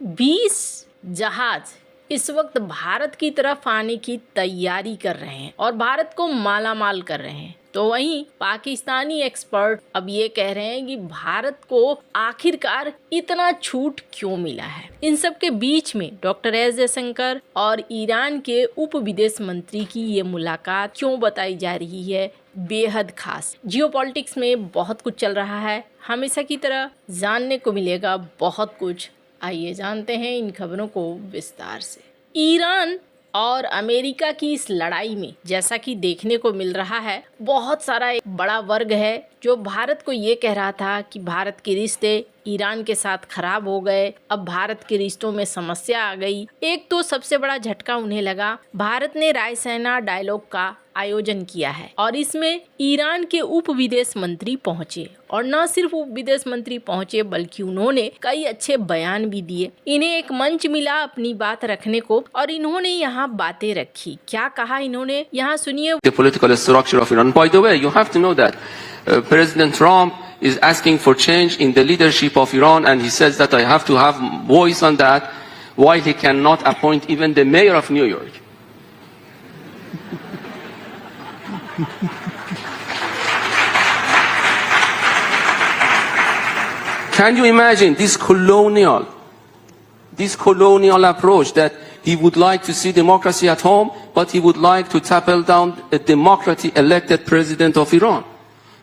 20 जहाज इस वक्त भारत की तरफ आने की तैयारी कर रहे हैं और भारत को मालामाल कर रहे हैं। तो वहीं पाकिस्तानी एक्सपर्ट अब ये कह रहे हैं कि भारत को आखिरकार इतना छूट क्यों मिला है। इन सब के बीच में डॉक्टर एस जयशंकर और ईरान के उप विदेश मंत्री की ये मुलाकात क्यों बताई जा रही है बेहद खास। जियोपॉलिटिक्स में बहुत कुछ चल रहा है, हमेशा की तरह जानने को मिलेगा बहुत कुछ। आइए जानते हैं इन खबरों को विस्तार से। ईरान और अमेरिका की इस लड़ाई में जैसा कि देखने को मिल रहा है, बहुत सारा एक बड़ा वर्ग है जो भारत को ये कह रहा था कि भारत के रिश्ते ईरान के साथ खराब हो गए, अब भारत के रिश्तों में समस्या आ गई। एक तो सबसे बड़ा झटका उन्हें लगा, भारत ने रायसीना डायलॉग का आयोजन किया है और इसमें ईरान के उप विदेश मंत्री पहुंचे और न सिर्फ उप विदेश मंत्री पहुंचे बल्कि उन्होंने कई अच्छे बयान भी दिए। इन्हें एक मंच मिला अपनी बात रखने को और इन्होंने यहाँ बातें रखी। क्या कहा इन्होंने, यहाँ सुनिए। The political structure of Iran. By the way, you have to know that President Trump is asking for change in the leadership of Iran, and he says that I have to have voice on that, while he cannot appoint even the mayor of New York. Can you imagine this colonial approach that he would like to see democracy at home, but he would like to topple down a democratically elected president of Iran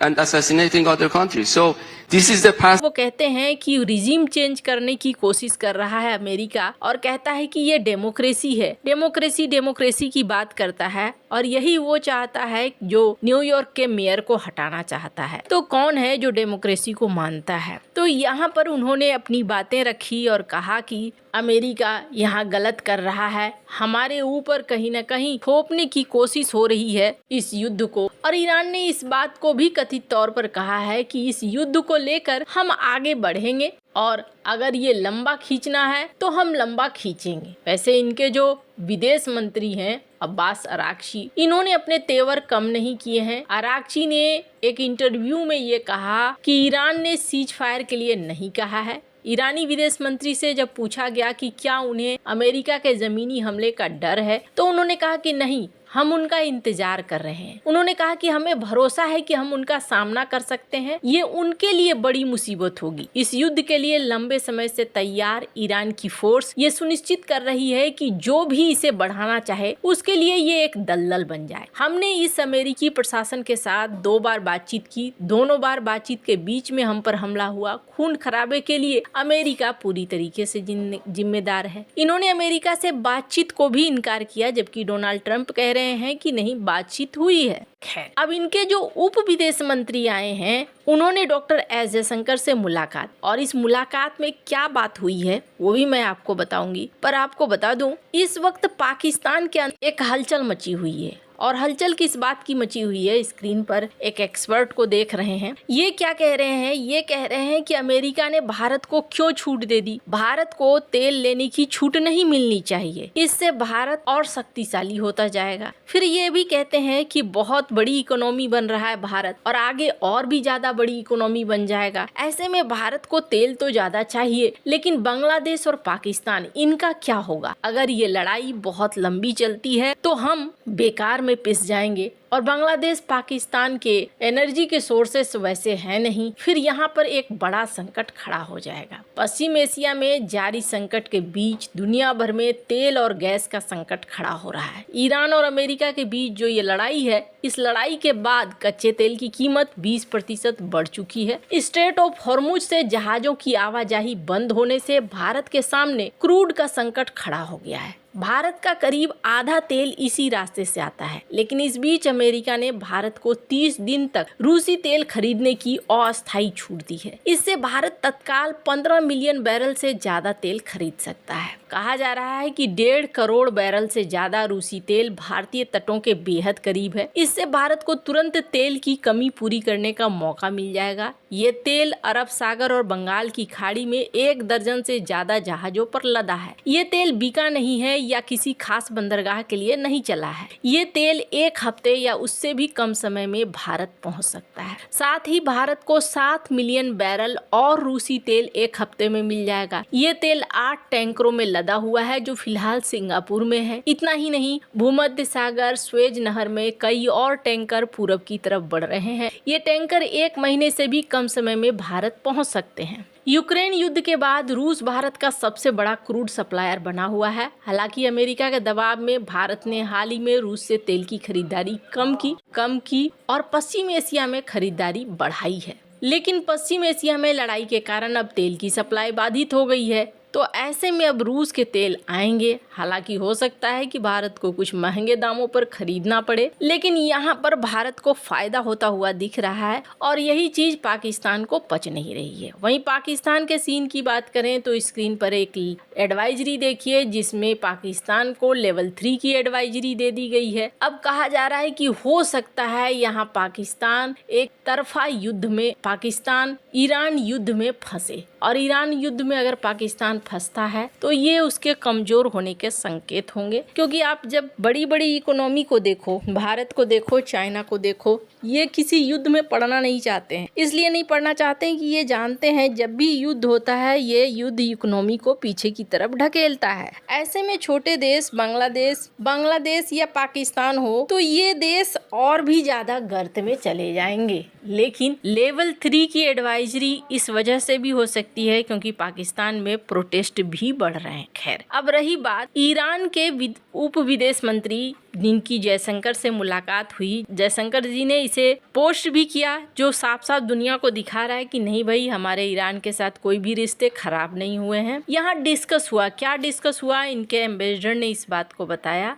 and assassinating other countries. So this is the past. वो कहते हैं कि regime change करने की कोशिश कर रहा है अमेरिका और कहता है कि ये डेमोक्रेसी है, डेमोक्रेसी की बात करता है और यही वो चाहता है जो न्यूयॉर्क के मेयर को हटाना चाहता है। तो कौन है जो डेमोक्रेसी को मानता है? तो यहाँ पर उन्होंने अपनी बातें रखी और कहा कि अमेरिका यहाँ गलत कर रहा है, हमारे ऊपर कहीं न कहीं थोपने की कोशिश हो रही है इस युद्ध को। और ईरान ने इस बात को भी कथित तौर पर कहा है कि इस युद्ध को लेकर हम आगे बढ़ेंगे और अगर ये लंबा खींचना है तो हम लंबा खींचेंगे। वैसे इनके जो विदेश मंत्री हैं अब्बास अराक्ची, इन्होंने अपने तेवर कम नहीं किए हैं। अराक्ची ने एक इंटरव्यू में ये कहा कि ईरान ने सीज फायर के लिए नहीं कहा है। ईरानी विदेश मंत्री से जब पूछा गया कि क्या उन्हें अमेरिका के जमीनी हमले का डर है, तो उन्होंने कहा कि नहीं, हम उनका इंतजार कर रहे हैं। उन्होंने कहा कि हमें भरोसा है कि हम उनका सामना कर सकते हैं, ये उनके लिए बड़ी मुसीबत होगी। इस युद्ध के लिए लंबे समय से तैयार ईरान की फोर्स ये सुनिश्चित कर रही है कि जो भी इसे बढ़ाना चाहे उसके लिए ये एक दलदल बन जाए। हमने इस अमेरिकी प्रशासन के साथ 2 बार बातचीत की, दोनों बार बातचीत के बीच में हम पर हमला हुआ। खून खराबे के लिए अमेरिका पूरी तरीके से जिम्मेदार है। इन्होंने अमेरिका से बातचीत को भी इनकार किया, जबकि डोनाल्ड ट्रंप कह रहे हैं कि नहीं, बातचीत हुई है। खैर, अब इनके जो उप विदेश मंत्री आए हैं उन्होंने डॉक्टर एस जयशंकर से मुलाकात, और इस मुलाकात में क्या बात हुई है वो भी मैं आपको बताऊंगी। पर आपको बता दूं, इस वक्त पाकिस्तान के अंदर एक हलचल मची हुई है और हलचल किस बात की मची हुई है, स्क्रीन पर एक एक्सपर्ट को देख रहे हैं। ये क्या कह रहे हैं, ये कह रहे हैं कि अमेरिका ने भारत को क्यों छूट दे दी, भारत को तेल लेने की छूट नहीं मिलनी चाहिए, इससे भारत और शक्तिशाली होता जाएगा। फिर ये भी कहते हैं कि बहुत बड़ी इकोनॉमी बन रहा है भारत और आगे और भी ज्यादा बड़ी इकोनॉमी बन जाएगा। ऐसे में भारत को तेल तो ज्यादा चाहिए, लेकिन बांग्लादेश और पाकिस्तान, इनका क्या होगा? अगर ये लड़ाई बहुत लंबी चलती है तो हम बेकार में पिस जाएंगे और बांग्लादेश पाकिस्तान के एनर्जी के सोर्सेस वैसे हैं नहीं। फिर यहाँ पर एक बड़ा संकट खड़ा हो जाएगा। पश्चिम एशिया में जारी संकट के बीच दुनिया भर में तेल और गैस का संकट खड़ा हो रहा है। ईरान और अमेरिका के बीच जो ये लड़ाई है, इस लड़ाई के बाद कच्चे तेल की कीमत 20% बढ़ चुकी है। स्ट्रेट ऑफ हॉर्मुज से जहाजों की आवाजाही बंद होने से भारत के सामने क्रूड का संकट खड़ा हो गया है। भारत का करीब आधा तेल इसी रास्ते से आता है, लेकिन इस बीच अमेरिका ने भारत को 30 दिन तक रूसी तेल खरीदने की अस्थायी छूट दी है। इससे भारत तत्काल 15 मिलियन बैरल से ज्यादा तेल खरीद सकता है। कहा जा रहा है कि 1.5 करोड़ बैरल से ज्यादा रूसी तेल भारतीय तटों के बेहद करीब है। इससे भारत को तुरंत तेल की कमी पूरी करने का मौका मिल जाएगा। ये तेल अरब सागर और बंगाल की खाड़ी में 1 दर्जन से ज्यादा जहाजों पर लदा है। ये तेल बिका नहीं है या किसी खास बंदरगाह के लिए नहीं चला है। ये तेल 1 हफ्ते या उससे भी कम समय में भारत पहुंच सकता है। साथ ही भारत को 7 मिलियन बैरल और रूसी तेल 1 हफ्ते में मिल जाएगा। ये तेल 8 टैंकरों में लदा हुआ है जो फिलहाल सिंगापुर में है। इतना ही नहीं, भूमध्य सागर स्वेज नहर में कई और टैंकर पूरब की तरफ बढ़ रहे हैं। ये टैंकर 1 महीने से भी कम समय में भारत पहुंच सकते हैं। यूक्रेन युद्ध के बाद रूस भारत का सबसे बड़ा क्रूड सप्लायर बना हुआ है। हालांकि अमेरिका के दबाव में भारत ने हाल ही में रूस से तेल की खरीदारी कम की और पश्चिम एशिया में खरीदारी बढ़ाई है। लेकिन पश्चिम एशिया में लड़ाई के कारण अब तेल की सप्लाई बाधित हो गई है, तो ऐसे में अब रूस के तेल आएंगे। हालांकि हो सकता है कि भारत को कुछ महंगे दामों पर खरीदना पड़े, लेकिन यहाँ पर भारत को फायदा होता हुआ दिख रहा है और यही चीज पाकिस्तान को पच नहीं रही है। वहीं पाकिस्तान के सीन की बात करें तो स्क्रीन पर एक एडवाइजरी देखिए जिसमें पाकिस्तान को लेवल 3 की एडवाइजरी दे दी गई है। अब कहा जा रहा है कि हो सकता है यहाँ पाकिस्तान एक तरफा युद्ध में पाकिस्तान ईरान युद्ध में फंसे, और ईरान युद्ध में अगर पाकिस्तान फंसता है तो ये उसके कमजोर होने के संकेत होंगे। क्योंकि आप जब बड़ी बड़ी इकोनॉमी को देखो, भारत को देखो, चाइना को देखो, ये किसी युद्ध में पड़ना नहीं चाहते हैं। इसलिए नहीं पड़ना चाहते हैं कि ये जानते हैं जब भी युद्ध होता है ये युद्ध इकोनॉमी को पीछे की तरफ ढकेलता है। ऐसे में छोटे देश बांग्लादेश या पाकिस्तान हो तो ये देश और भी ज्यादा गर्त में चले जाएंगे। लेकिन लेवल 3 की एडवाइजरी इस वजह से भी हो सकती है क्योंकि पाकिस्तान में प्रोटेस्ट भी बढ़ रहे हैं। खैर, अब रही बात ईरान के उप विदेश मंत्री जिनकी जयशंकर से मुलाकात हुई, जयशंकर जी ने इसे पोस्ट भी किया जो साफ साफ दुनिया को दिखा रहा है कि नहीं भाई, हमारे ईरान के साथ कोई भी रिश्ते खराब नहीं हुए हैं। यहाँ डिस्कस हुआ, क्या डिस्कस हुआ, इनके एम्बेसडर ने इस बात को बताया।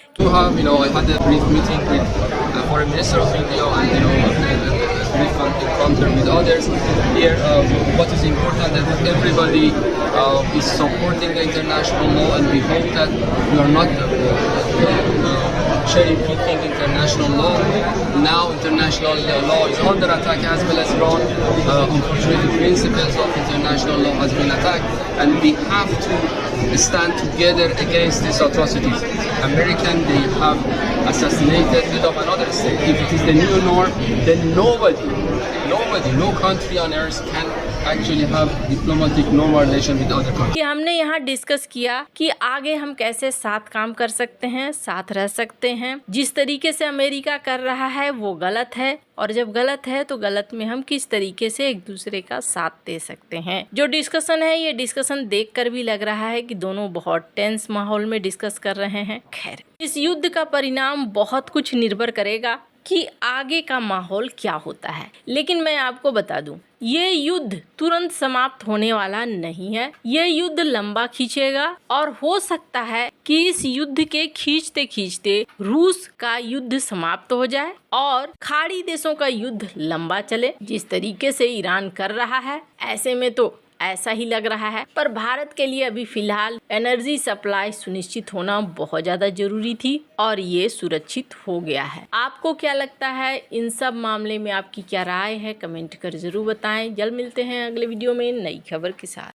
encounter with others. Here, what is important that everybody is supporting the international law, and we hope that we are not cherry-picking international law. Now international law is under attack as well as Iran. Unfortunately, principles of international law has been attacked, and we have to stand together against these atrocities. American, they have assassinated head of another state. If it is the new norm, then no country on earth can actually have diplomatic normal relation with other countries. कि हमने यहाँ discuss किया कि आगे हम कैसे साथ काम कर सकते हैं, साथ रह सकते हैं। जिस तरीके से अमेरिका कर रहा है वो गलत है, और जब गलत है तो गलत में हम किस तरीके से एक दूसरे का साथ दे सकते हैं। जो डिस्कशन है, ये डिस्कशन देखकर भी लग रहा है कि दोनों बहुत टेंस माहौल में डिस्कस कर रहे हैं। खैर, इस युद्ध का परिणाम बहुत कुछ निर्भर करेगा कि आगे का माहौल क्या होता है। लेकिन मैं आपको बता दूं, ये युद्ध तुरंत समाप्त होने वाला नहीं है। ये युद्ध लंबा खींचेगा और हो सकता है कि इस युद्ध के खींचते खींचते रूस का युद्ध समाप्त हो जाए और खाड़ी देशों का युद्ध लंबा चले, जिस तरीके से ईरान कर रहा है। ऐसे में तो ऐसा ही लग रहा है, पर भारत के लिए अभी फिलहाल एनर्जी सप्लाई सुनिश्चित होना बहुत ज्यादा जरूरी थी और ये सुरक्षित हो गया है। आपको क्या लगता है इन सब मामले में, आपकी क्या राय है, कमेंट कर जरूर बताएं। जल्द मिलते हैं अगले वीडियो में नई खबर के साथ।